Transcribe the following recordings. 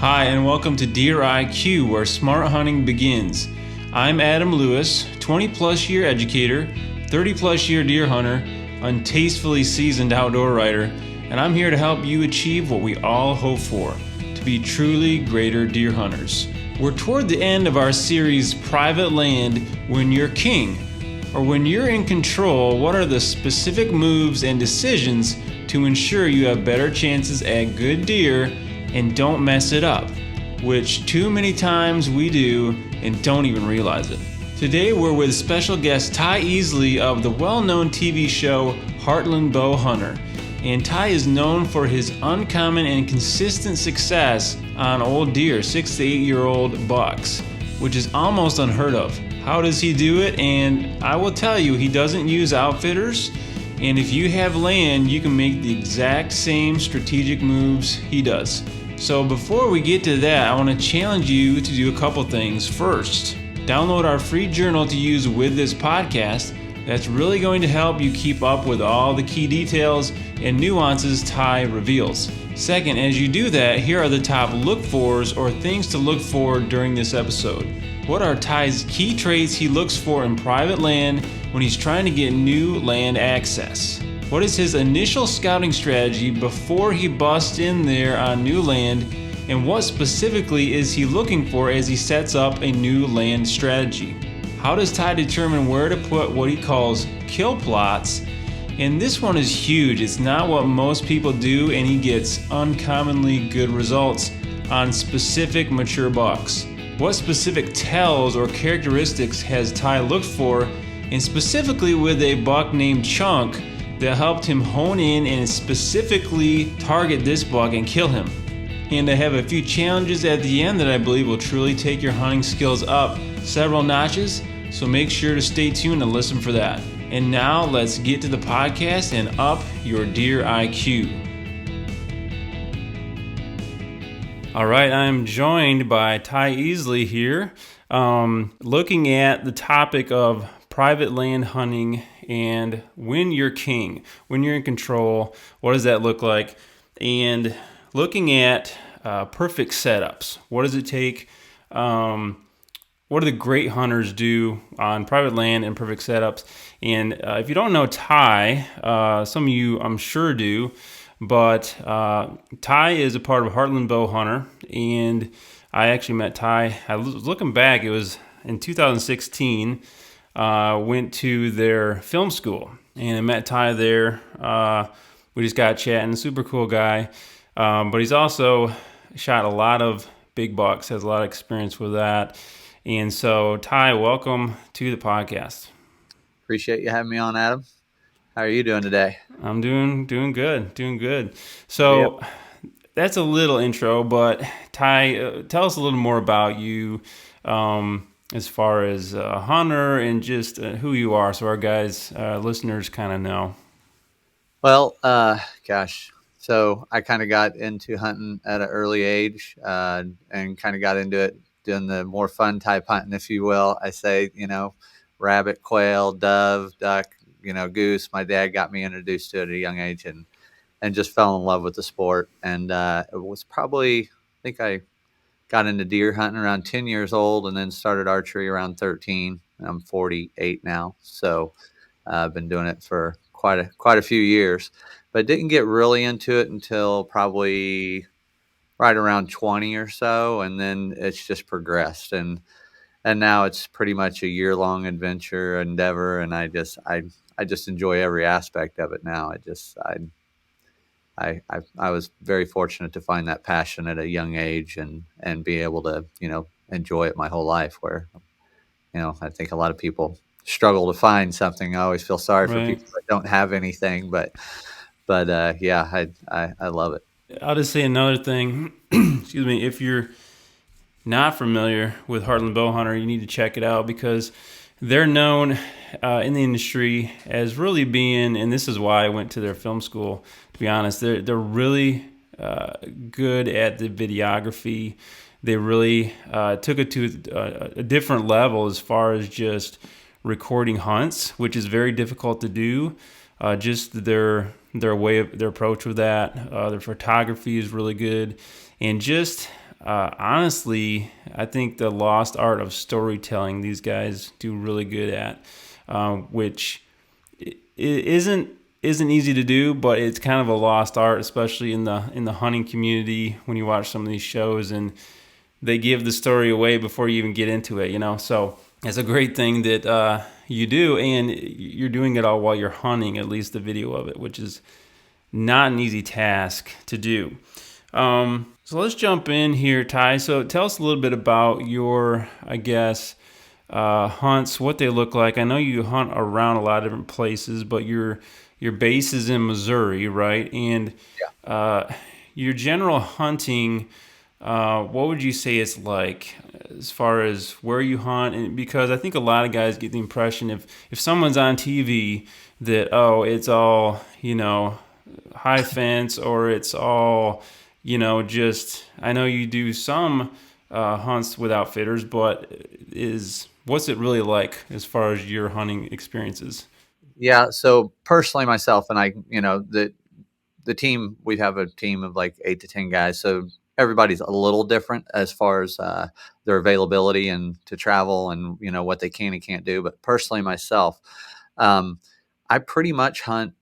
Hi, and welcome to Deer IQ, where smart hunting begins. I'm Adam Lewis, 20-plus year educator, 30-plus year deer hunter, untastefully seasoned outdoor writer, and I'm here to help you achieve what we all hope for, to be truly greater deer hunters. We're toward the end of our series, Private Land, When You're King, or when you're in control, what are the specific moves and decisions to ensure you have better chances at good deer and don't mess it up, which too many times we do and don't even realize it. Today we're with special guest Ty Easley of the well-known TV show Harland Bow Hunter. And Ty is known for his uncommon and consistent success on old deer, 6 to 8 year old bucks, which is almost unheard of. How does he do it? And I will tell you, he doesn't use outfitters. And if you have land, you can make the exact same strategic moves he does. So before we get to that, I want to challenge you to do a couple things. First, download our free journal to use with this podcast. That's really going to help you keep up with all the key details and nuances Ty reveals. Second, as you do that, here are the top look-fors or things to look for during this episode. What are Ty's key traits he looks for in private land when he's trying to get new land access? What is his initial scouting strategy before he busts in there on new land? And what specifically is he looking for as he sets up a new land strategy? How does Ty determine where to put what he calls kill plots? And this one is huge. It's not what most people do, and he gets uncommonly good results on specific mature bucks. What specific tells or characteristics has Ty looked for, and specifically with a buck named Chunk, that helped him hone in and specifically target this buck and kill him? And I have a few challenges at the end that I believe will truly take your hunting skills up several notches, so make sure to stay tuned and listen for that. And now let's get to the podcast and up your deer IQ. All right, I'm joined by Ty Easley here, looking at the topic of private land hunting and when you're king, when you're in control, what does that look like? And looking at perfect setups. What does it take? What do the great hunters do on private land and perfect setups? And if you don't know Ty, some of you I'm sure do, but Ty is a part of Heartland Bow Hunter, and I actually met Ty. I was looking back, it was in 2016. Went to their film school, and I met Ty there. We just got chatting. Super cool guy, but he's also shot a lot of big bucks, has a lot of experience with that. And so, Ty, welcome to the podcast. Appreciate you having me on, Adam. How are you doing today? I'm doing good. So That's a little intro, but Ty, tell us a little more about you. As far as a hunter and just who you are, so our listeners kind of know. Well, so I kind of got into hunting at an early age and kind of got into it doing the more fun type hunting, if you will. I say, rabbit, quail, dove, duck, goose. My dad got me introduced to it at a young age and just fell in love with the sport. And it was probably, I think I got into deer hunting around 10 years old and then started archery around 13. I'm 48 now, so I've been doing it for quite a few years, but didn't get really into it until probably right around 20 or so, and then it's just progressed, and now it's pretty much a year-long adventure endeavor, and I just enjoy every aspect of it now. I was very fortunate to find that passion at a young age and be able to, enjoy it my whole life, where, I think a lot of people struggle to find something. I always feel sorry for people that don't have anything, but yeah, I love it. I'll just say another thing. Excuse me. If you're not familiar with Harland Bow Hunter, you need to check it out, because they're known in the industry as really being, and this is why I went to their film school, to be honest, they're really good at the videography. They really took it to a different level as far as just recording hunts, which is very difficult to do. Just their approach with that. Their photography is really good, and just honestly, I think the lost art of storytelling these guys do really good at, which it isn't easy to do, but it's kind of a lost art, especially in the hunting community when you watch some of these shows and they give the story away before you even get into it, you know. So it's a great thing that you do, and you're doing it all while you're hunting. At least the video of it, which is not an easy task to do. So let's jump in here, Ty. So tell us a little bit about your, I guess, hunts, what they look like. I know you hunt around a lot of different places, but your base is in Missouri, right? And your general hunting, what would you say it's like as far as where you hunt? And because I think a lot of guys get the impression if someone's on TV that, oh, it's all, high fence, or it's all, just, I know you do some hunts with outfitters, but what's it really like as far as your hunting experiences? Yeah. So personally, myself and I, the team, we have a team of like 8 to 10 guys. So everybody's a little different as far as their availability and to travel and, what they can and can't do. But personally, myself, um, I pretty much hunt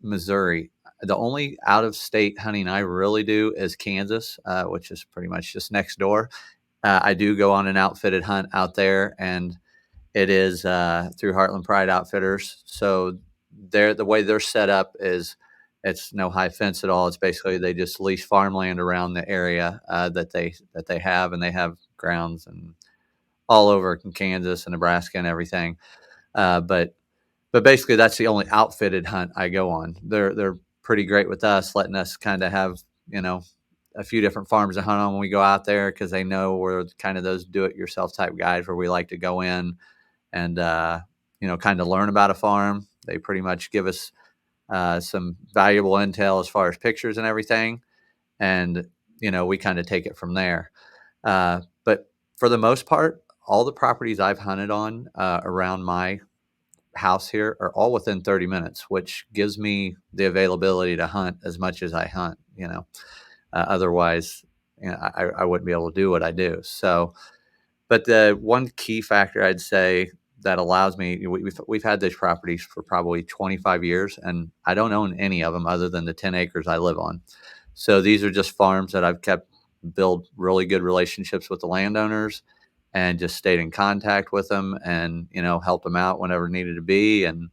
Missouri. The only out of state hunting I really do is Kansas, which is pretty much just next door. I do go on an outfitted hunt out there, and it is through Heartland Pride Outfitters. So the way they're set up is it's no high fence at all. It's basically they just lease farmland around the area that they have, and they have grounds and all over in Kansas and Nebraska and everything. But basically that's the only outfitted hunt I go on. They're pretty great with us, letting us kind of have you know a few different farms to hunt on when we go out there, because they know we're kind of those do-it-yourself type guys where we like to go in and kind of learn about a farm. They pretty much give us some valuable intel as far as pictures and everything, and we kind of take it from there. But for the most part, all the properties I've hunted on around my house here are all within 30 minutes, which gives me the availability to hunt as much as I hunt. Otherwise, I wouldn't be able to do what I do. So, but the one key factor I'd say that allows me, we've had these properties for probably 25 years, and I don't own any of them other than the 10 acres I live on. So these are just farms that I've kept build really good relationships with the landowners, and just stayed in contact with them, and helped them out whenever needed to be. And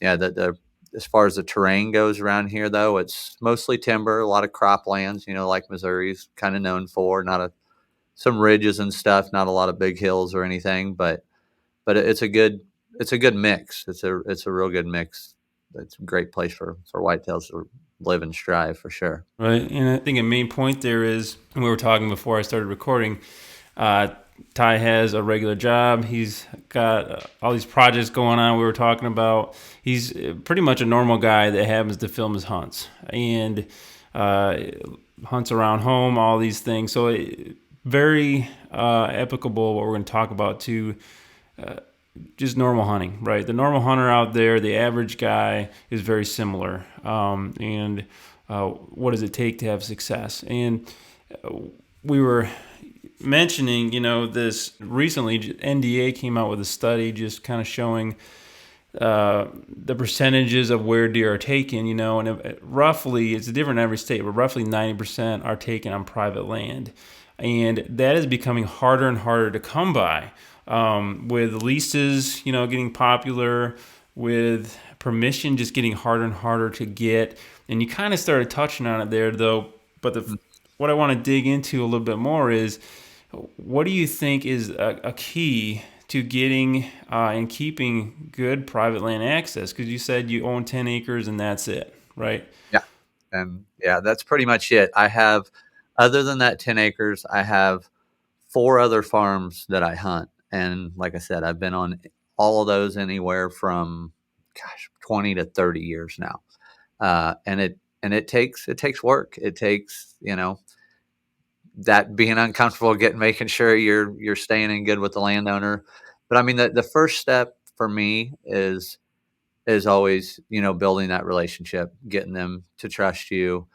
yeah, the as far as the terrain goes around here, though, it's mostly timber, a lot of croplands, like Missouri's kind of known for. Not a Some ridges and stuff, not a lot of big hills or anything, but it's a good mix. It's a real good mix. It's a great place for whitetails to live and strive for sure. Right. And I think a main point there is, and we were talking before I started recording, uh, Ty has a regular job. He's got all these projects going on we were talking about. He's pretty much a normal guy that happens to film his hunts and uh, hunts around home, all these things. So very applicable what we're going to talk about to just normal hunting, right? The normal hunter out there, the average guy, is very similar. And what does it take to have success? And we were mentioning, this recently, NDA came out with a study just kind of showing the percentages of where deer are taken, and roughly, it's different in every state, but roughly 90% are taken on private land. And that is becoming harder and harder to come by, with leases, getting popular, with permission just getting harder and harder to get. And you kind of started touching on it there, though. But what I want to dig into a little bit more is, what do you think is a key to getting and keeping good private land access? Because you said you own 10 acres and that's it, right? Yeah. And yeah, that's pretty much it. Other than that 10 acres, I have 4 other farms that I hunt. And like I said, I've been on all of those anywhere from, 20 to 30 years now. And it takes work. It takes, that being uncomfortable, making sure you're staying in good with the landowner. But I mean, the first step for me is always, building that relationship, getting them to trust you,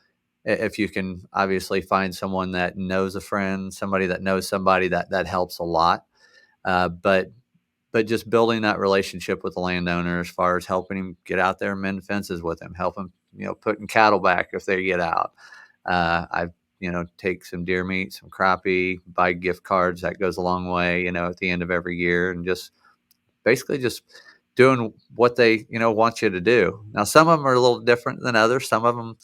if you can obviously find someone that knows a friend, somebody that knows somebody, that helps a lot. But just building that relationship with the landowner as far as helping him get out there and mend fences with him, help him, putting cattle back if they get out. I, take some deer meat, some crappie, buy gift cards. That goes a long way, at the end of every year, and just basically just doing what they, want you to do. Now, some of them are a little different than others. Some of them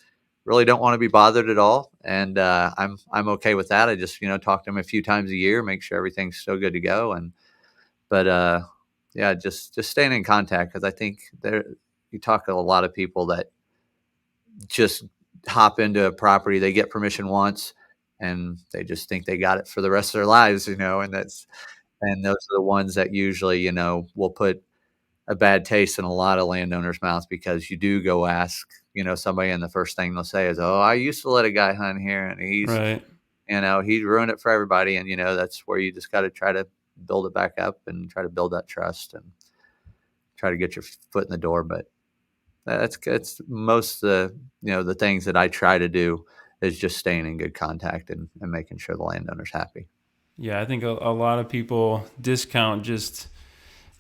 really don't want to be bothered at all. And, I'm okay with that. I just, talk to them a few times a year, make sure everything's still good to go. But yeah, just staying in contact, because I think you talk to a lot of people that just hop into a property, they get permission once, and they just think they got it for the rest of their lives, and those are the ones that usually, will put a bad taste in a lot of landowners' mouths, because you do go ask, somebody, and the first thing they'll say is, "Oh, I used to let a guy hunt here, and Right. he ruined it for everybody." And that's where you just got to try to build it back up and try to build that trust and try to get your foot in the door. But it's most of the things that I try to do is just staying in good contact and making sure the landowner's happy. Yeah, I think a lot of people discount just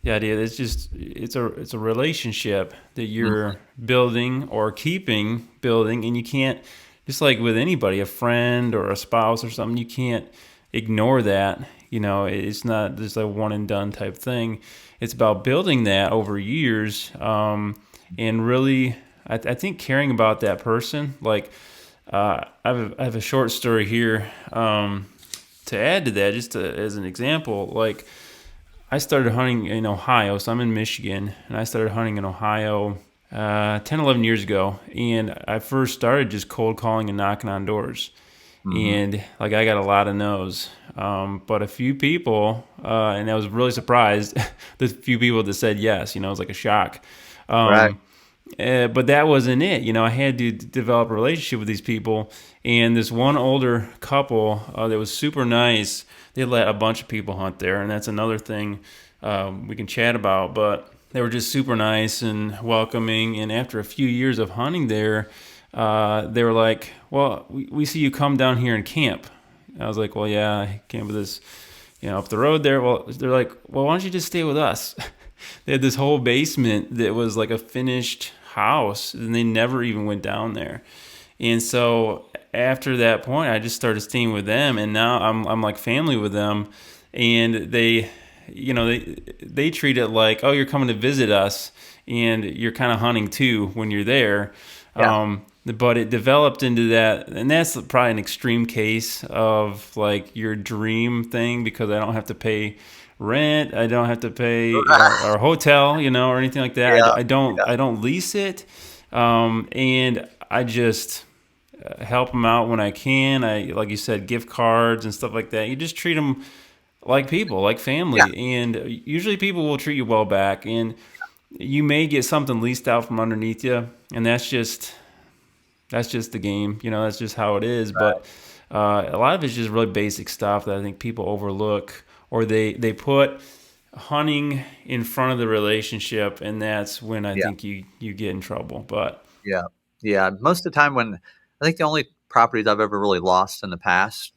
the idea that it's a relationship that Mhm. you're building or keeping building, and you can't, just like with anybody, a friend or a spouse or something, you can't ignore that. It's not just a one and done type thing. It's about building that over years, and really, I think caring about that person. Like, I have a short story here, to add to that, just as an example. Like, I started hunting in Ohio, so I'm in Michigan, and I started hunting in Ohio 10, 11 years ago. And I first started just cold calling and knocking on doors. Mhm. And like, I got a lot of no's. But a few people, and I was really surprised, the few people that said yes, it was like a shock. Right. Um, but that wasn't it. I had to develop a relationship with these people. And this one older couple that was super nice, they let a bunch of people hunt there. And that's another thing we can chat about. But they were just super nice and welcoming. And after a few years of hunting there, they were like, "Well, we see you come down here and camp." And I was like, "Well, yeah, I camp with this, up the road there." Well, they're like, "Well, why don't you just stay with us?" They had this whole basement that was like a finished house, and they never even went down there. And so after that point, I just started staying with them, and now I'm like family with them, and they treat it like, "Oh, you're coming to visit us, and you're kind of hunting too when you're there." Yeah. But it developed into that, and that's probably an extreme case of like your dream thing, because I don't have to pay rent, I don't have to pay our hotel, or anything like that. Yeah. I don't lease it, and I just help them out when I can. Like you said, gift cards and stuff like that. You just treat them like people, like Yeah. family, and usually people will treat you well back. And you may get something leased out from underneath you, and that's just the game. That's just how it is. But a lot of it's just really basic stuff that I think people overlook, or they put hunting in front of the relationship, and that's when I Yeah. think you get in trouble. But Yeah. Yeah. Most of the time, when I think the only properties I've ever really lost in the past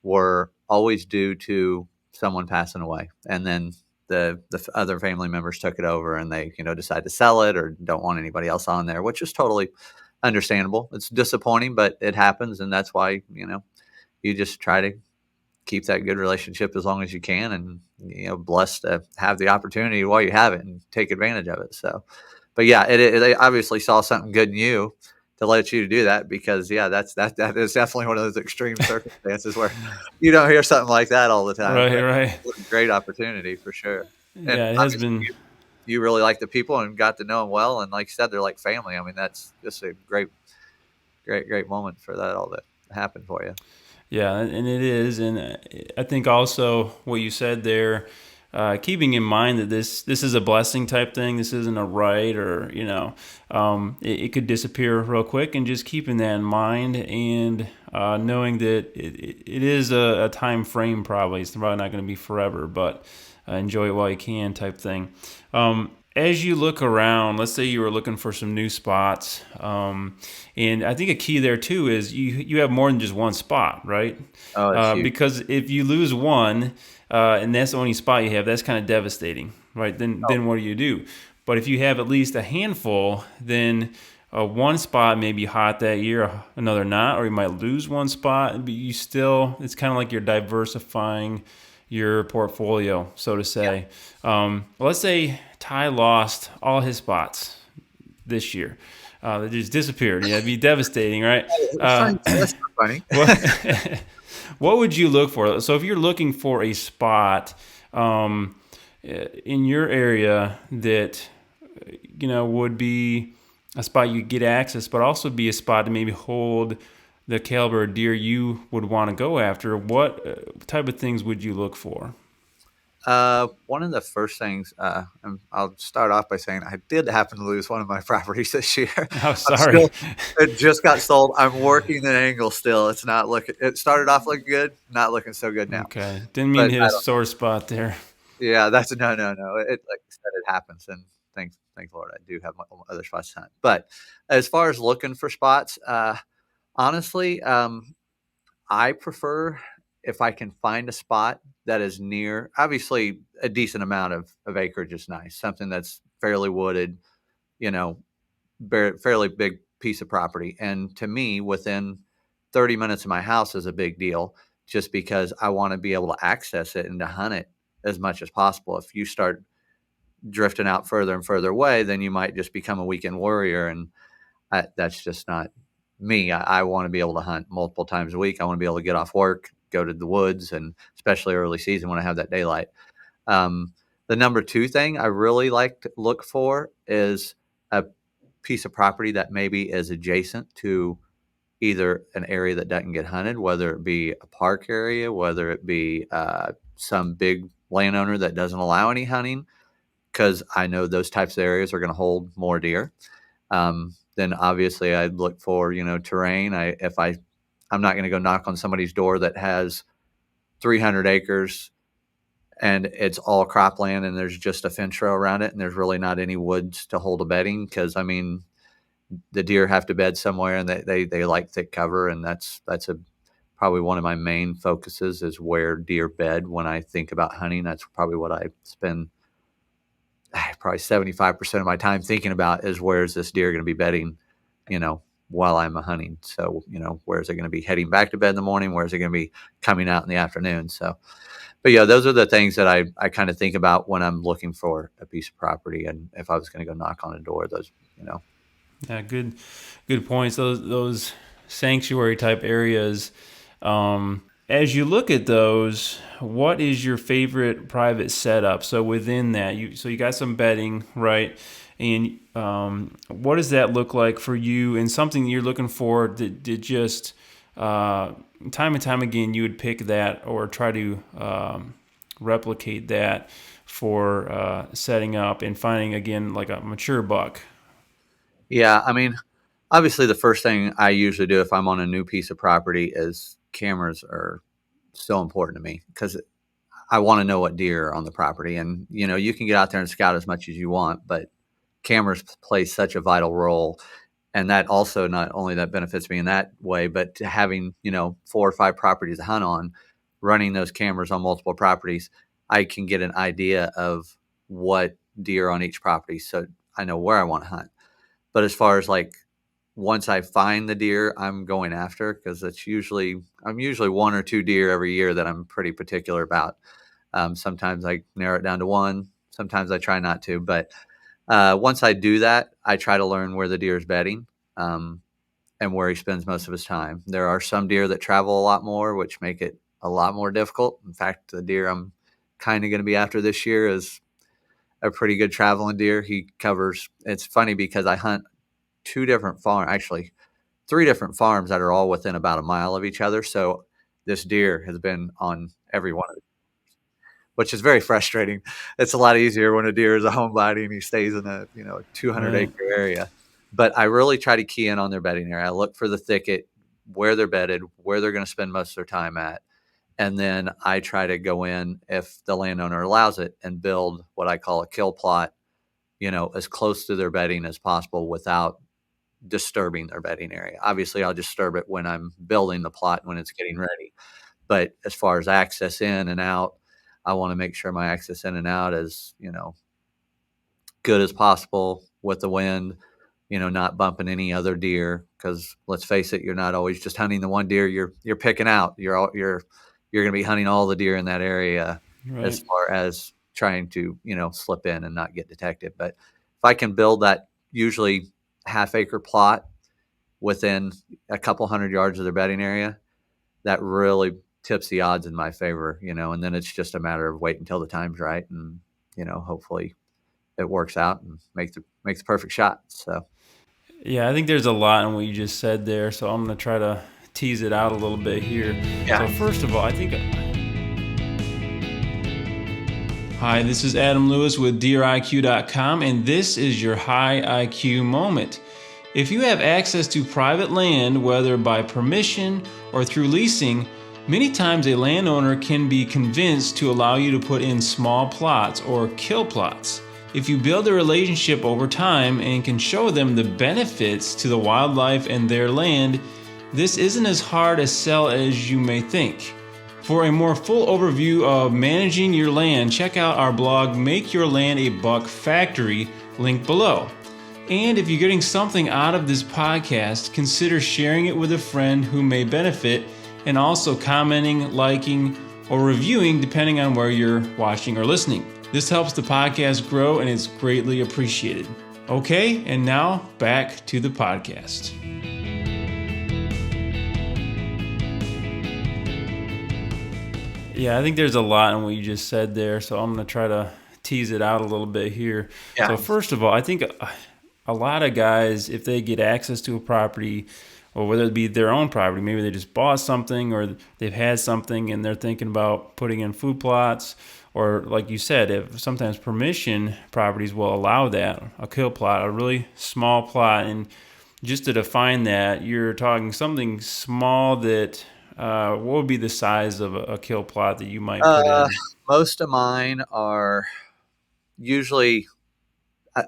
were always due to someone passing away. And then the other family members took it over, and they, decide to sell it or don't want anybody else on there, which is totally understandable. It's disappointing, but it happens. And that's why, you just try to keep that good relationship as long as you can, and, blessed to have the opportunity while you have it and take advantage of it. So, but yeah, they obviously saw something good in you to let you do that, because yeah, that is definitely one of those extreme circumstances where you don't hear something like that all the time. right, But right, what a great opportunity for sure. And yeah, it has obviously, been. you really like the people and got to know them well, and like you said, they're like family. I mean, that's just a great moment for that all to happen for you. Yeah, and it is, and I think also what you said there, keeping in mind that this is a blessing type thing. This isn't a right, or it could disappear real quick, and just keeping that in mind, and knowing that it is a time frame. Probably it's probably not going to be forever, but enjoy it while you can, type thing. as you look around, let's say you were looking for some new spots, and I think a key there too is you have more than just one spot, right? Oh, it's huge. Because if you lose one, and that's the only spot you have, that's kind of devastating, right? Oh, Then what do you do? But if you have at least a handful, then one spot may be hot that year, another not, or you might lose one spot, but you still, it's kind of like you're diversifying your portfolio, so to yeah. say. Let's say Ty lost all his spots this year. They just disappeared. Yeah, it'd be devastating, right? Funny. That's not funny. What, what would you look for? So if you're looking for a spot in your area that would be a spot you get access, but also be a spot to maybe hold the caliber of deer you would want to go after, what type of things would you look for? One of the first things, and I'll start off by saying I did happen to lose one of my properties this year. Oh, I'm sorry. still, it just got sold. I'm working the angle still. It's not looking, it started off looking good, not looking so good now. Okay, didn't mean But to hit I a don't, sore spot there. yeah, that's no, no, no. It, like I said, it happens. And thank Lord, I do have my other spots to hunt. But as far as looking for spots, honestly, I prefer if I can find a spot that is near, obviously, a decent amount of acreage is nice, something that's fairly wooded, you know, fairly big piece of property. And to me, within 30 minutes of my house is a big deal just because I want to be able to access it and to hunt it as much as possible. If you start drifting out further and further away, then you might just become a weekend warrior. And that's just not me. I want to be able to hunt multiple times a week. I want to be able to get off work, go to the woods, and especially early season when I have that daylight. Um, the number two thing I really like to look for is a piece of property that maybe is adjacent to either an area that doesn't get hunted, whether it be a park area, whether it be some big landowner that doesn't allow any hunting, because I know those types of areas are going to hold more deer. Then obviously I'd look for, terrain. I'm not going to go knock on somebody's door that has 300 acres and it's all cropland and there's just a fence row around it and there's really not any woods to hold a bedding. Cause I mean, the deer have to bed somewhere and they like thick cover. And that's probably one of my main focuses is where deer bed. When I think about hunting, that's probably what I spend probably 75% of my time thinking about is where's this deer going to be bedding, while I'm hunting. So, where's it going to be heading back to bed in the morning? Where's it going to be coming out in the afternoon? So, but yeah, those are the things that I kind of think about when I'm looking for a piece of property. And if I was going to go knock on a door, those. Yeah, good points. Those sanctuary type areas. As you look at those, what is your favorite private setup? So within that, you got some bedding, right? And what does that look like for you? And something you're looking for that just time and time again you would pick that or try to replicate that for setting up and finding again like a mature buck. Yeah. I mean, obviously the first thing I usually do if I'm on a new piece of property is cameras are so important to me because I want to know what deer are on the property. And, you can get out there and scout as much as you want, but cameras play such a vital role. And that also not only that benefits me in that way, but to having, 4 or 5 properties to hunt on, running those cameras on multiple properties, I can get an idea of what deer on each property. So I know where I want to hunt. But as far as like once I find the deer I'm going after, because I'm usually 1 or 2 deer every year that I'm pretty particular about. Sometimes I narrow it down to one. Sometimes I try not to. But once I do that, I try to learn where the deer is bedding um, and where he spends most of his time. There are some deer that travel a lot more, which make it a lot more difficult. In fact, the deer I'm kind of going to be after this year is a pretty good traveling deer. It's funny because I hunt 2 different actually 3 different farms that are all within about a mile of each other. So this deer has been on every one of them, which is very frustrating. It's a lot easier when a deer is a homebody and he stays in a 200 Right. acre area. But I really try to key in on their bedding area. I look for the thicket, where they're bedded, where they're going to spend most of their time at. And then I try to go in if the landowner allows it and build what I call a kill plot, as close to their bedding as possible without disturbing their bedding area. Obviously, I'll disturb it when I'm building the plot, when it's getting ready. But as far as access in and out, I want to make sure my access in and out is, good as possible with the wind, not bumping any other deer. Because let's face it, you're not always just hunting the one deer you're picking out. You're going to be hunting all the deer in that area, as Right. far as trying to slip in and not get detected. But if I can build that usually half-acre plot within a couple hundred yards of their bedding area, that really tips the odds in my favor, and then it's just a matter of waiting until the time's right, and hopefully it works out and make the perfect shot. So Yeah, I think there's a lot in what you just said there, so I'm going to try to tease it out a little bit here. yeah. So first of all, I think Hi, this is Adam Lewis with DeerIQ.com, and this is your High IQ moment. If you have access to private land, whether by permission or through leasing, many times a landowner can be convinced to allow you to put in small plots or kill plots. If you build a relationship over time and can show them the benefits to the wildlife and their land, this isn't as hard a sell as you may think. For a more full overview of managing your land, check out our blog, Make Your Land a Buck Factory, linked below. And if you're getting something out of this podcast, consider sharing it with a friend who may benefit, and also commenting, liking, or reviewing depending on where you're watching or listening. This helps the podcast grow and it's greatly appreciated. Okay, and now back to the podcast. Yeah, I think there's a lot in what you just said there, so I'm going to try to tease it out a little bit here. Yeah. So first of all, I think a lot of guys, if they get access to a property, or whether it be their own property, maybe they just bought something or they've had something and they're thinking about putting in food plots, or like you said, if sometimes permission properties will allow that, a kill plot, a really small plot. And just to define that, you're talking something small that, what would be the size of a kill plot that you might put in? Most of mine are usually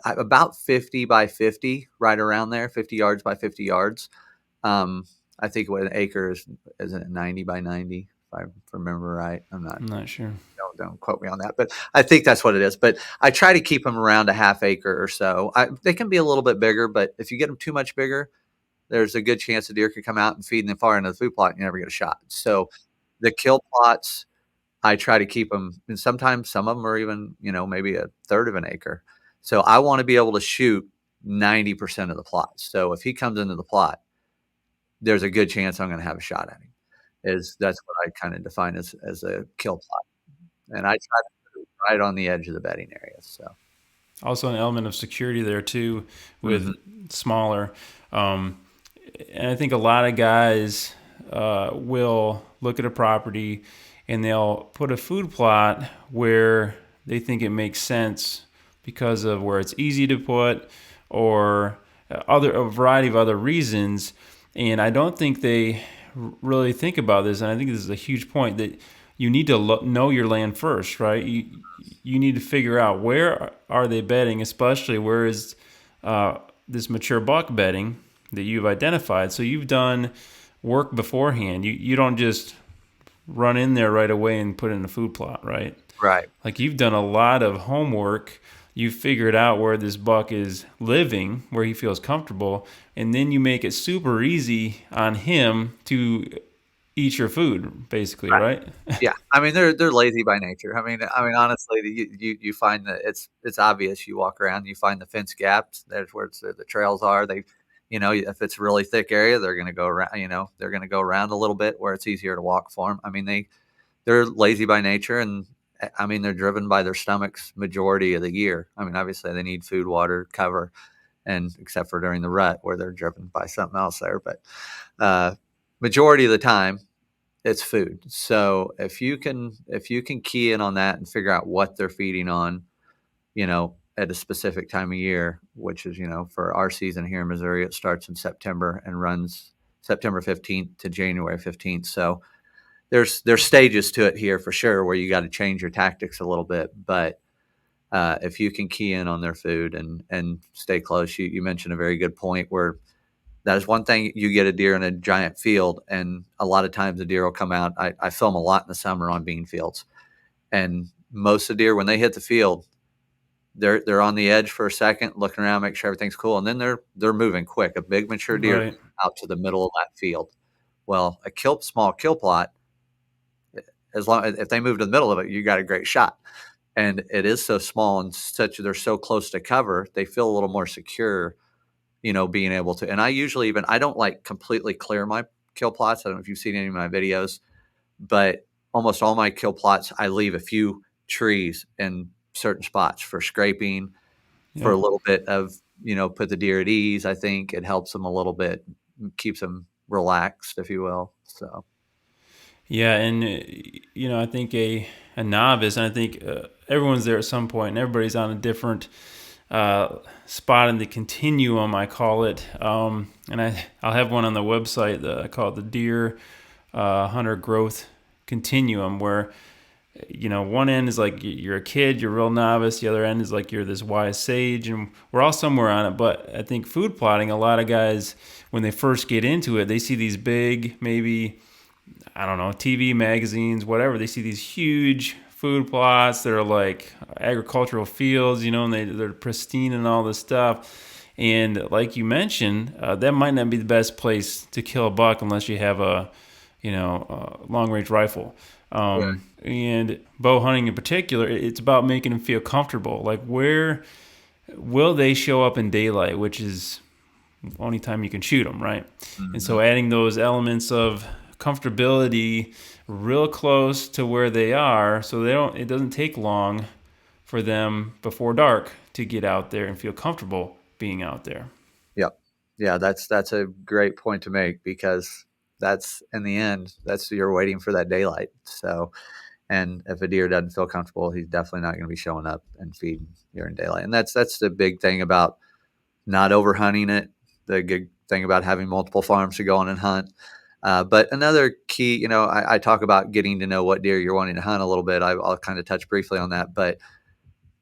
about 50 by 50, right around there, 50 yards by 50 yards. I think what an acre isn't it 90 by 90, if I remember right. I'm not Sure. Don't quote me on that, but I think that's what it is. But I try to keep them around a half acre or so. They can be a little bit bigger, but if you get them too much bigger, there's a good chance the deer could come out and feed in the far end of the food plot and you never get a shot. So the kill plots, I try to keep them, and sometimes some of them are even, maybe a third of an acre. So I want to be able to shoot 90% of the plots. So if he comes into the plot, there's a good chance I'm going to have a shot at him. That's what I kind of define as a kill plot. And I try to put it right on the edge of the bedding area. So Also an element of security there too, with smaller. And I think a lot of guys will look at a property and they'll put a food plot where they think it makes sense because of where it's easy to put, or a variety of other reasons. And I don't think they really think about this. And I think this is a huge point, that you need to know your land first, right? You need to figure out where are they bedding, especially where is this mature buck bedding that you've identified. So you've done work beforehand. You don't just run in there right away and put in a food plot, right? right. Like, you've done a lot of homework. You've figured out where this buck is living, where he feels comfortable, and then you make it super easy on him to eat your food, basically, right? Yeah, I mean they're lazy by nature. I mean honestly, you find that it's obvious. You walk around, you find the fence gaps. There's where the trails are. They, if it's a really thick area, they're going to go around. They're going to go around a little bit where it's easier to walk for them. I mean they're lazy by nature, and I mean they're driven by their stomachs majority of the year. I mean obviously they need food, water, cover, and except for during the rut where they're driven by something else there. But majority of the time, it's food. So if you can key in on that and figure out what they're feeding on, at a specific time of year, which is, for our season here in Missouri, it starts in September and runs September 15th to January 15th. So there's stages to it here for sure, where you got to change your tactics a little bit. But if you can key in on their food and stay close. You mentioned a very good point where that is one thing. You get a deer in a giant field, and a lot of times the deer will come out. I film a lot in the summer on bean fields, and most of the deer, when they hit the field, they're on the edge for a second, looking around, make sure everything's cool, and then they're moving quick. A big mature deer Right. out to the middle of that field. Well, small kill plot, as long if they move to the middle of it, you got a great shot. And it is so small and such they're so close to cover, they feel a little more secure, being able to. And I usually I don't like completely clear my kill plots. I don't know if you've seen any of my videos, but almost all my kill plots, I leave a few trees in certain spots for scraping, for a Yep. little bit of, put the deer at ease. I think it helps them a little bit, keeps them relaxed, if you will. So, Yeah, and I think a novice, and I think everyone's there at some point, and everybody's on a different spot in the continuum, I call it. And I'll have one on the website. I call it the Deer Hunter Growth Continuum, where one end is like you're a kid, you're a real novice. The other end is like you're this wise sage, and we're all somewhere on it. But I think food plotting, a lot of guys, when they first get into it, they see these big, maybe, I don't know, TV, magazines, whatever. They see these huge food plots that are like agricultural fields, and they're pristine and all this stuff. And like you mentioned, that might not be the best place to kill a buck unless you have a long range rifle. right. And bow hunting in particular, it's about making them feel comfortable. Like, where will they show up in daylight, which is the only time you can shoot them, right? And Mhm. so adding those elements of comfortability real close to where they are, so it doesn't take long for them before dark to get out there and feel comfortable being out there. Yep. Yeah, that's a great point to make, because that's in the end, that's you're waiting for that daylight. So, and if a deer doesn't feel comfortable, he's definitely not going to be showing up and feeding during daylight. And that's the big thing about not overhunting it. The good thing about having multiple farms to go on and hunt. But another key, I talk about getting to know what deer you're wanting to hunt a little bit. I'll kind of touch briefly on that, but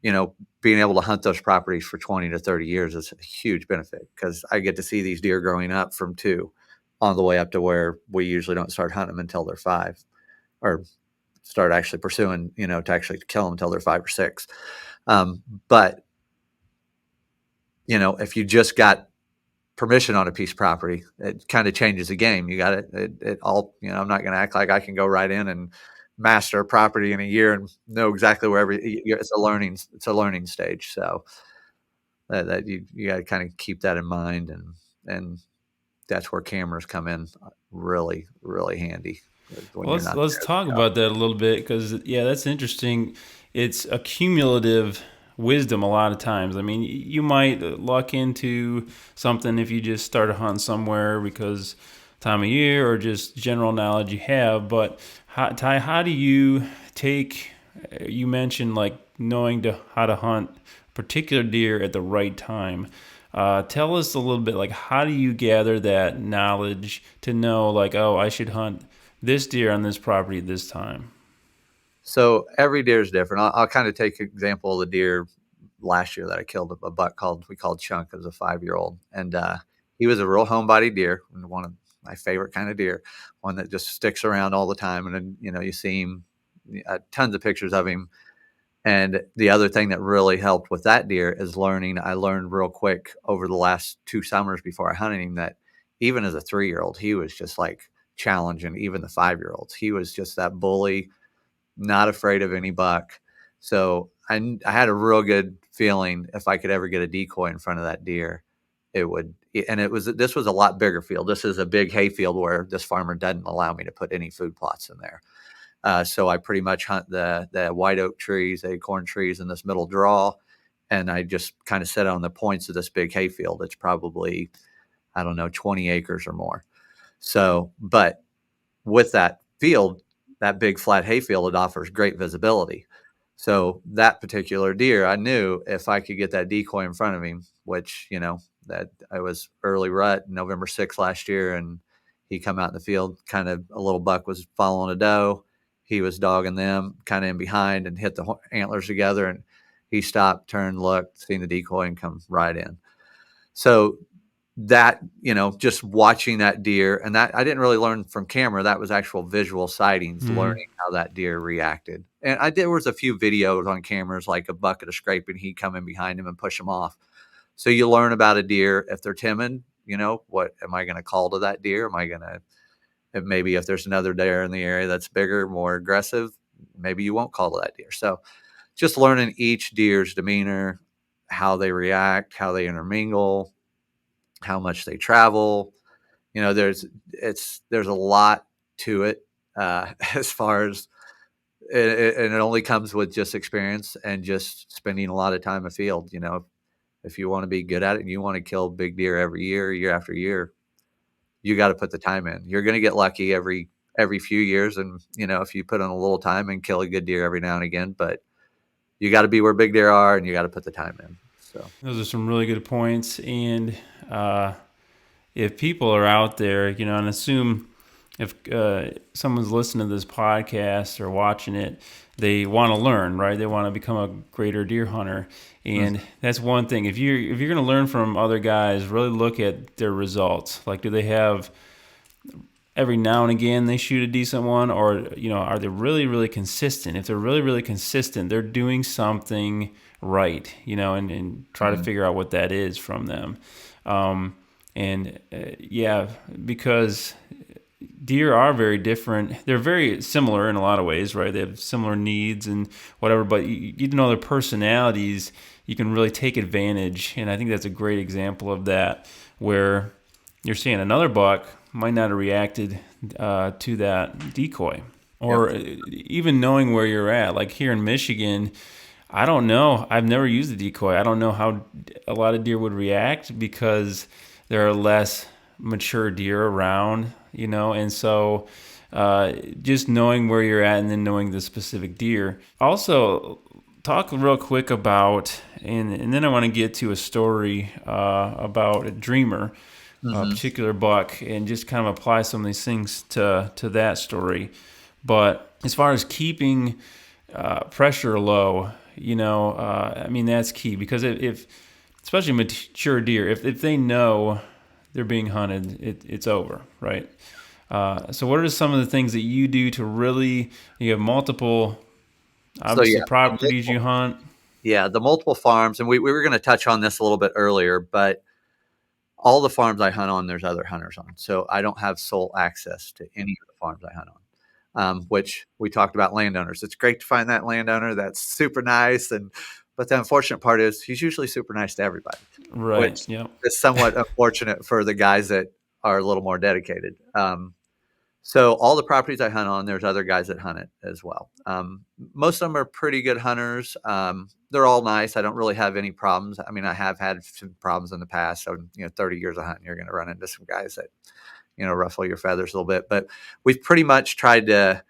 being able to hunt those properties for 20 to 30 years is a huge benefit, because I get to see these deer growing up from 2 on the way up to where we usually don't start hunting them until they're 5, or start actually pursuing, to actually kill them until they're 5 or 6. But, if you just got permission on a piece of property, it kind of changes the game. You got it all, I'm not going to act like I can go right in and master a property in a year and know exactly where it's a learning stage. So that you got to kind of keep that in mind. And that's where cameras come in really, really handy when Well, you're let's not let's there. talk about that a little bit, because yeah, that's interesting. It's a cumulative wisdom a lot of times. I mean, you might luck into something if you just start a hunt somewhere because time of year or just general knowledge you have. But Ty, how do you take? You mentioned like knowing how to hunt particular deer at the right time. Tell us a little bit, like, how do you gather that knowledge to know, like, oh, I should hunt this deer on this property at this time? So every deer is different. I'll kind of take an example of the deer last year that I killed, a buck we called Chunk. It was a 5-year-old, and he was a real homebody deer, and one of my favorite kind of deer, one that just sticks around all the time. And then you see him, tons of pictures of him. And the other thing that really helped with that deer is learning. I learned real quick over the last 2 summers before I hunted him that even as a 3-year-old, he was just like challenging even the 5-year-olds. He was just that bully, not afraid of any buck. So I had a real good feeling if I could ever get a decoy in front of that deer, it would. And this was a lot bigger field. This is a big hay field where this farmer doesn't allow me to put any food plots in there. So I pretty much hunt the white oak trees, the acorn trees in this middle draw, and I just kind of sit on the points of this big hay field. It's probably, I don't know, 20 acres or more. So, but with that field, that big flat hayfield, it offers great visibility. So that particular deer, I knew if I could get that decoy in front of him, which, that I was early rut, November 6th last year, and he come out in the field, kind of a little buck was following a doe. He was dogging them kind of in behind and hit the antlers together. He stopped, turned, looked, seen the decoy, and come right in. So that, just watching that deer, and that I didn't really learn from camera. That was actual visual sightings, Mm-hmm. learning how that deer reacted. And there was a few videos on cameras, like a bucket of scraping, he'd come in behind him and push him off. So you learn about a deer. If they're timid, what am I going to call to that deer? Am I going to, maybe if there's another deer in the area that's bigger, more aggressive, maybe you won't call to that deer. So just learning each deer's demeanor, how they react, how they intermingle, how much they travel. There's a lot to it, as far as and it only comes with just experience and just spending a lot of time afield. If you want to be good at it and you want to kill big deer every year, year after year, you got to put the time in. You're going to get lucky every few years, and if you put in a little time and kill a good deer every now and again, but you got to be where big deer are, and you got to put the time in. So Those are some really good points. And if people are out there, and assume if someone's listening to this podcast or watching it, they want to learn, right? They want to become a greater deer hunter, and that's one thing. If you're going to learn from other guys, really look at their results. Like, do they have every now and again they shoot a decent one, or are they really really consistent? If they're really really consistent, they're doing something right, and try to figure out what that is from them. Yeah, because deer are very different. They're very similar in a lot of ways, right? They have similar needs and whatever, but you know their personalities, you can really take advantage. And I think that's a great example of that, where you're seeing another buck might not have reacted to that decoy, or even knowing where you're at. Like here in Michigan, I don't know. I've never used a decoy. I don't know how a lot of deer would react because there are less mature deer around, and so just knowing where you're at and then knowing the specific deer. Also, talk real quick about, and then I want to get to a story about a dreamer, a particular buck, and just kind of apply some of these things to that story. But as far as keeping pressure low, I mean, that's key, because if especially mature deer, if they know they're being hunted, it's over, right? So what are some of the things that you do to really, you have multiple, obviously, properties you hunt? Yeah, the multiple farms, and we were going to touch on this a little bit earlier, but all the farms I hunt on, there's other hunters on. So I don't have sole access to any of the farms I hunt on, which we talked about landowners. It's great to find that landowner that's super nice, but the unfortunate part is he's usually super nice to everybody, Right. which Yep. is somewhat unfortunate for the guys that are a little more dedicated. So all the properties I hunt on, there's other guys that hunt it as well. Most of them are pretty good hunters. They're all nice. I don't really have any problems. I mean, I have had some problems in the past. So, 30 years of hunting, you're going to run into some guys that, ruffle your feathers a little bit. But we've pretty much tried to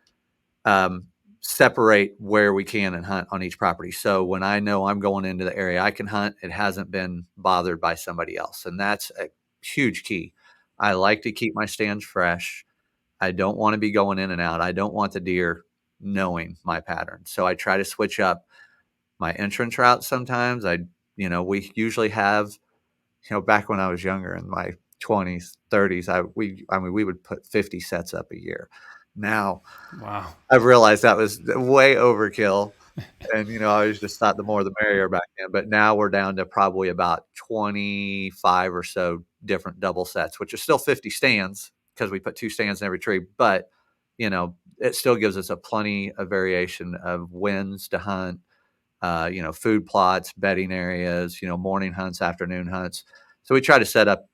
separate where we can and hunt on each property. So when I know I'm going into the area I can hunt, it hasn't been bothered by somebody else. And that's a huge key. I like to keep my stands fresh. I don't want to be going in and out. I don't want the deer knowing my pattern. So I try to switch up my entrance route sometimes. We usually have, back when I was younger in my 20s, 30s, we would put 50 sets up a year. Now, Wow. I've realized that was way overkill. And, I always just thought the more the merrier back then. But now we're down to probably about 25 or so different double sets, which are still 50 stands because we put 2 stands in every tree. But, it still gives us a plenty of variation of winds to hunt, food plots, bedding areas, morning hunts, afternoon hunts. So we try to set up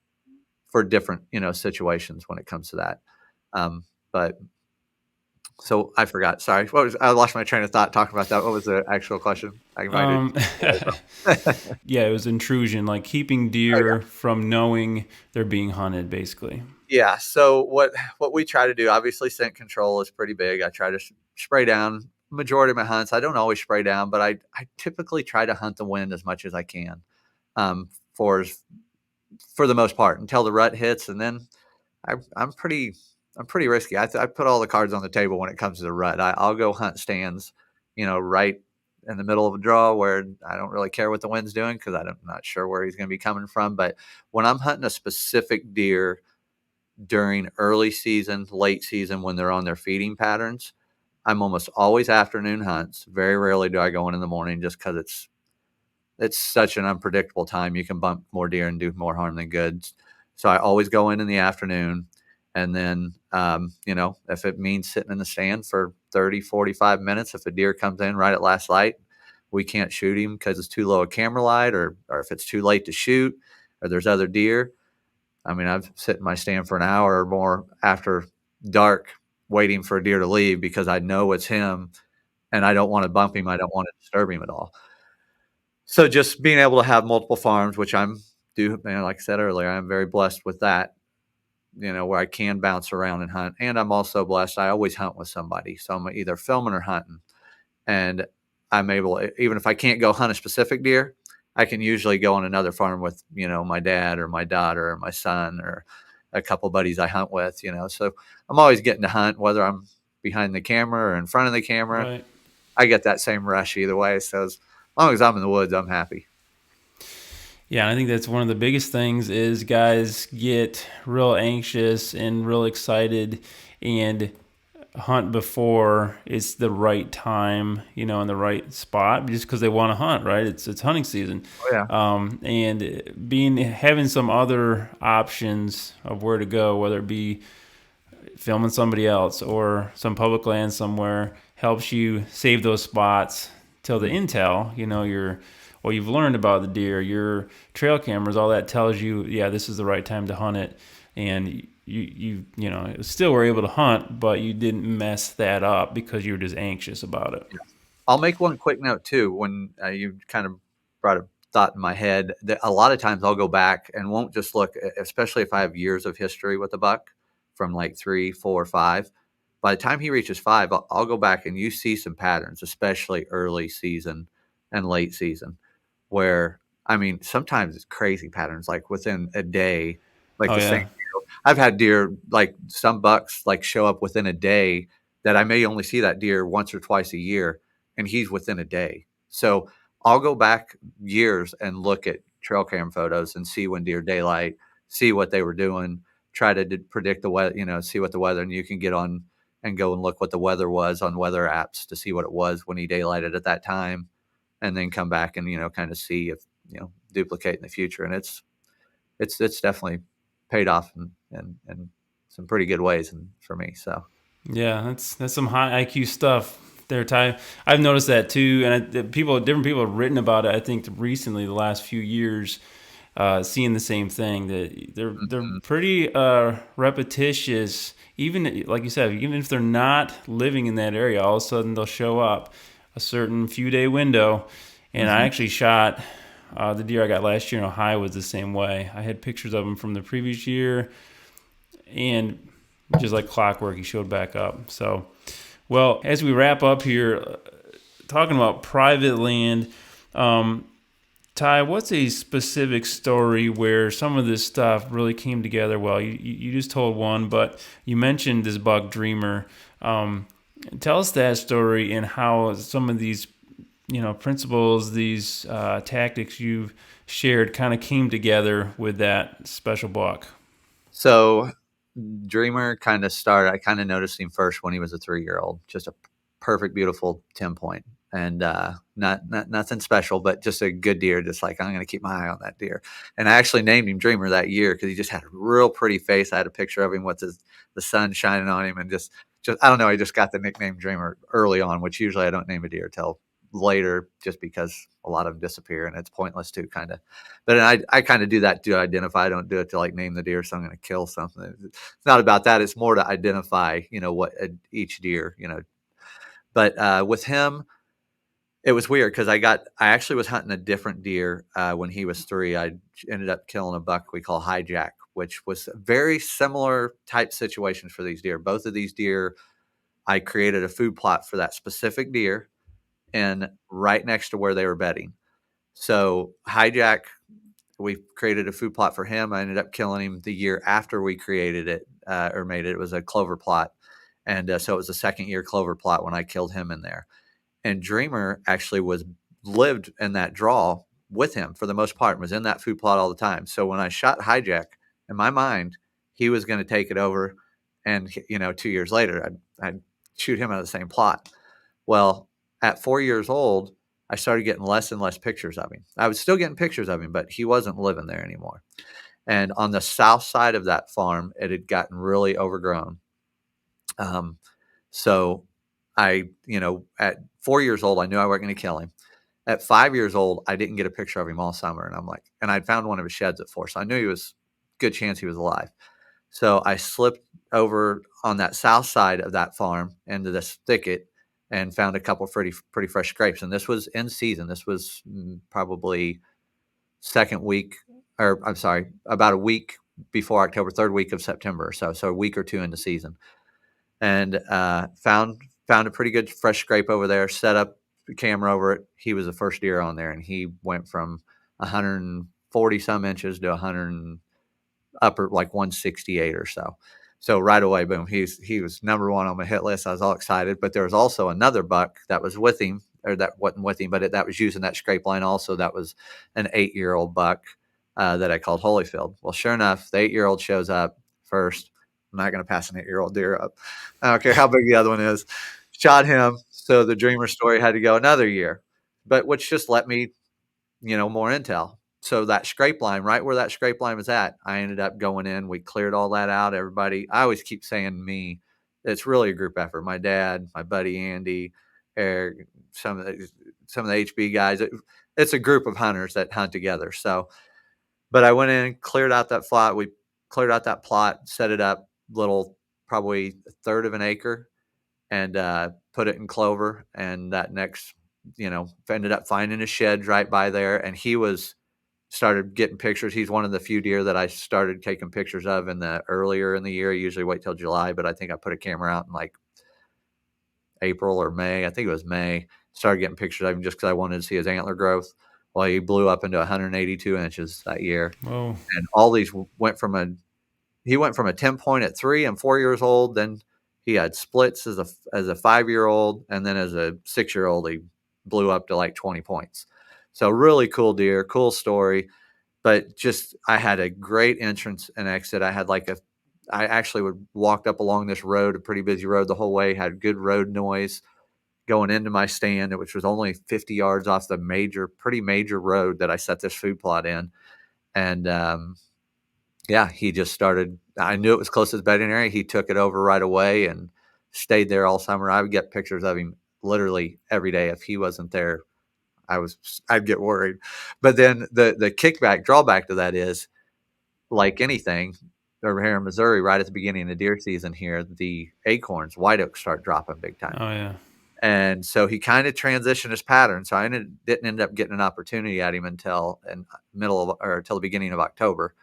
for different, situations when it comes to that. But so I forgot. Sorry. I lost my train of thought talking about that. What was the actual question? I might have. Um, yeah, it was intrusion, like keeping Oh, yeah. deer from knowing they're being hunted, basically. Yeah. So what we try to do, obviously, scent control is pretty big. I try to spray down majority of my hunts. I don't always spray down, but I typically try to hunt the wind as much as I can, um, for for the most part until the rut hits, and then I'm pretty risky. I put all the cards on the table when it comes to the rut. I'll go hunt stands, right in the middle of a draw where I don't really care what the wind's doing because I'm not sure where he's going to be coming from. But when I'm hunting a specific deer during early season, late season, when they're on their feeding patterns, I'm almost always afternoon hunts. Very rarely do I go in the morning just because it's such an unpredictable time. You can bump more deer and do more harm than good. So I always go in the afternoon. And then, if it means sitting in the stand for 30, 45 minutes, if a deer comes in right at last light, we can't shoot him because it's too low a camera light, or if it's too late to shoot, or there's other deer. I mean, I've sit in my stand for an hour or more after dark waiting for a deer to leave because I know it's him and I don't want to bump him. I don't want to disturb him at all. So just being able to have multiple farms, which like I said earlier, I'm very blessed with that, where I can bounce around and hunt. And I'm also blessed. I always hunt with somebody. So I'm either filming or hunting. And I'm able, even if I can't go hunt a specific deer, I can usually go on another farm with, my dad or my daughter or my son or a couple buddies I hunt with, so I'm always getting to hunt, whether I'm behind the camera or in front of the camera. Right. I get that same rush either way. So as long as I'm in the woods, I'm happy. Yeah, I think that's one of the biggest things is guys get real anxious and real excited and hunt before it's the right time, in the right spot, just because they want to hunt, right? It's hunting season. Oh, yeah. And having some other options of where to go, whether it be filming somebody else or some public land somewhere, helps you save those spots till the intel, what you've learned about the deer, your trail cameras, all that tells you, yeah, this is the right time to hunt it. And you still were able to hunt, but you didn't mess that up because you were just anxious about it. I'll make one quick note too. When you kind of brought a thought in my head, that a lot of times I'll go back and won't just look, especially if I have years of history with a buck from like 3, 4, 5. By the time he reaches 5, I'll go back and you see some patterns, especially early season and late season, where, I mean, sometimes it's crazy patterns, like within a day, like Oh, the yeah. same. I've had deer, like some bucks, like show up within a day that I may only see that deer once or twice a year, and he's within a day. So I'll go back years and look at trail cam photos and see when deer daylight, see what they were doing, try to predict the weather, see what the weather, and you can get on and go and look what the weather was on weather apps to see what it was when he daylighted at that time, and then come back and, kind of see if, duplicate in the future. And it's definitely paid off in some pretty good ways for me. So Yeah, that's some high IQ stuff there, Ty. I've noticed that too, and different people have written about it. I think recently, the last few years, seeing the same thing. That they're pretty repetitious. Even like you said, even if they're not living in that area, all of a sudden they'll show up a certain few day window. And I actually shot the deer I got last year in Ohio was the same way. I had pictures of him from the previous year, and just like clockwork, he showed back up. So, well, as we wrap up here, talking about private land, Ty, what's a specific story where some of this stuff really came together well? You just told one, but you mentioned this buck Dreamer. Tell us that story and how some of these, principles, these tactics you've shared kind of came together with that special buck. So Dreamer kind of started, I kind of noticed him first when he was a 3-year-old, just a perfect, beautiful 10 point. And not nothing special, but just a good deer. Just like, I'm going to keep my eye on that deer. And I actually named him Dreamer that year because he just had a real pretty face. I had a picture of him with the sun shining on him, and just I don't know. I just got the nickname Dreamer early on, which usually I don't name a deer till later, just because a lot of them disappear and it's pointless to kind of. But I kind of do that to identify. I don't do it to like name the deer, so I'm going to kill something. It's not about that. It's more to identify, what each deer, But with him, it was weird because I actually was hunting a different deer when he was 3. I ended up killing a buck we call Hijack, which was a very similar type situation for these deer. Both of these deer, I created a food plot for that specific deer and right next to where they were bedding. So Hijack, we created a food plot for him. I ended up killing him the year after we created it or made it. It was a clover plot. And so it was a second year clover plot when I killed him in there. And Dreamer actually lived in that draw with him for the most part, and was in that food plot all the time. So when I shot Hijack, in my mind, he was going to take it over, and 2 years later, I'd shoot him out of the same plot. Well, at 4 years old, I started getting less and less pictures of him. I was still getting pictures of him, but he wasn't living there anymore. And on the south side of that farm, it had gotten really overgrown. So at 4 years old, I knew I wasn't going to kill him. At 5 years old, I didn't get a picture of him all summer. And I'd found one of his sheds at 4. So I knew good chance he was alive. So I slipped over on that south side of that farm into this thicket and found a couple of pretty fresh scrapes. And this was in season. This was probably second week, or I'm sorry, about a week before October, third week of September or so. So a week or two into season. And found a pretty good fresh scrape over there, set up the camera over it. He was the first deer on there, and he went from 140 some inches to 100 upper, like 168 or so. So right away, boom, he was number one on my hit list. I was all excited. But there was also another buck that was with him, or that wasn't with him, but that was using that scrape line also. That was an 8-year-old buck that I called Holyfield. Well, sure enough, the 8-year-old shows up first. I'm not going to pass an 8-year-old deer up. I don't care how big the other one is. Shot him. So the Dreamer story had to go another year, but which just let me, more intel. So that scrape line, right where that scrape line was at, I ended up going in. We cleared all that out. Everybody, I always keep saying me. It's really a group effort. My dad, my buddy Andy, Eric, some of the HB guys. It's a group of hunters that hunt together. So, but I went in, cleared out that plot. We cleared out that plot, set it up, probably a third of an acre, and put it in clover. And that next, ended up finding a shed right by there. And started getting pictures. He's one of the few deer that I started taking pictures of earlier in the year. I usually wait till July, but I think I put a camera out in like April or May. I think it was May. Started getting pictures of him just because I wanted to see his antler growth. Well, he blew up into 182 inches that year. Whoa. And all these went from a 10 point at 3 and 4 years old. Then he had splits as a 5-year-old. And then as a 6-year-old, he blew up to like 20 points. So really cool deer, cool story. But just, I had a great entrance and exit. I actually walked up along this road, a pretty busy road the whole way, had good road noise going into my stand, which was only 50 yards off the pretty major road that I set this food plot in. And he just started. I knew it was close to his bedding area. He took it over right away and stayed there all summer. I would get pictures of him literally every day. If he wasn't there, I'd get worried. But then the drawback to that is, like anything over here in Missouri, right at the beginning of deer season here, the acorns, white oaks start dropping big time. Oh yeah. And so he kind of transitioned his pattern. So I didn't end up getting an opportunity at him until the beginning of October.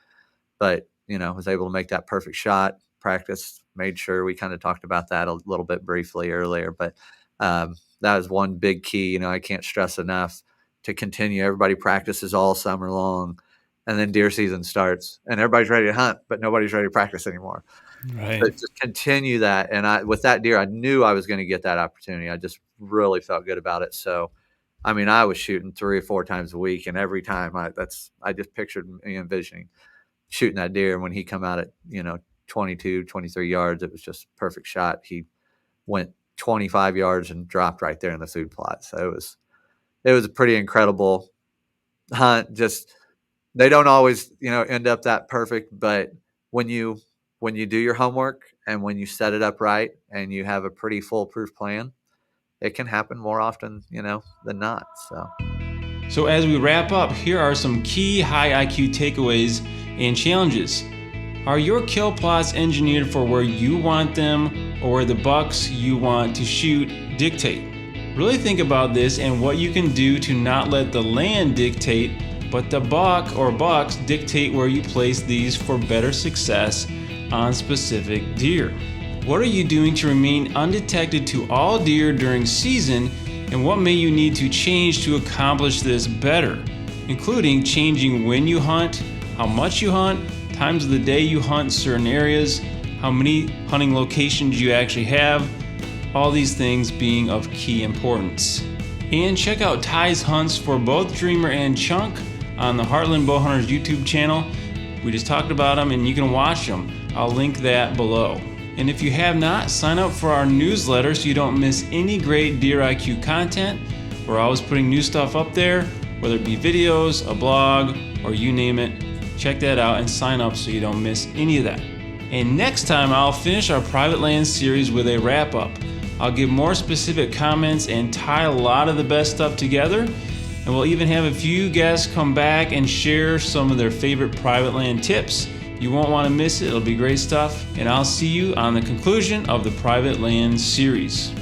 But, was able to make that perfect shot, practice, made sure. We kind of talked about that a little bit briefly earlier. But that was one big key. I can't stress enough to continue. Everybody practices all summer long. And then deer season starts and everybody's ready to hunt, but nobody's ready to practice anymore. Right. But just continue that. And with that deer, I knew I was going to get that opportunity. I just really felt good about it. So, I was shooting 3 or 4 times a week, and every time I just pictured me envisioning shooting that deer. And when he come out at, 22, 23 yards, it was just a perfect shot. He went 25 yards and dropped right there in the food plot. So it was a pretty incredible hunt. Just, they don't always, end up that perfect, but when you do your homework and when you set it up right and you have a pretty foolproof plan, it can happen more often, than not. So as we wrap up, here are some key high IQ takeaways and challenges. Are your kill plots engineered for where you want them, or where the bucks you want to shoot dictate? Really think about this and what you can do to not let the land dictate, but the buck or bucks dictate where you place these for better success on specific deer. What are you doing to remain undetected to all deer during season, and what may you need to change to accomplish this better, including changing when you hunt, how much you hunt, times of the day you hunt certain areas, how many hunting locations you actually have, all these things being of key importance. And check out Ty's hunts for both Dreamer and Chunk on the Harland Bow Hunter's YouTube channel. We just talked about them and you can watch them. I'll link that below. And if you have not, sign up for our newsletter so you don't miss any great Deer IQ content. We're always putting new stuff up there, whether it be videos, a blog, or you name it. Check that out and sign up so you don't miss any of that. And next time I'll finish our private land series with a wrap up. I'll give more specific comments and tie a lot of the best stuff together. And we'll even have a few guests come back and share some of their favorite private land tips. You won't want to miss it. It'll be great stuff. And I'll see you on the conclusion of the private land series.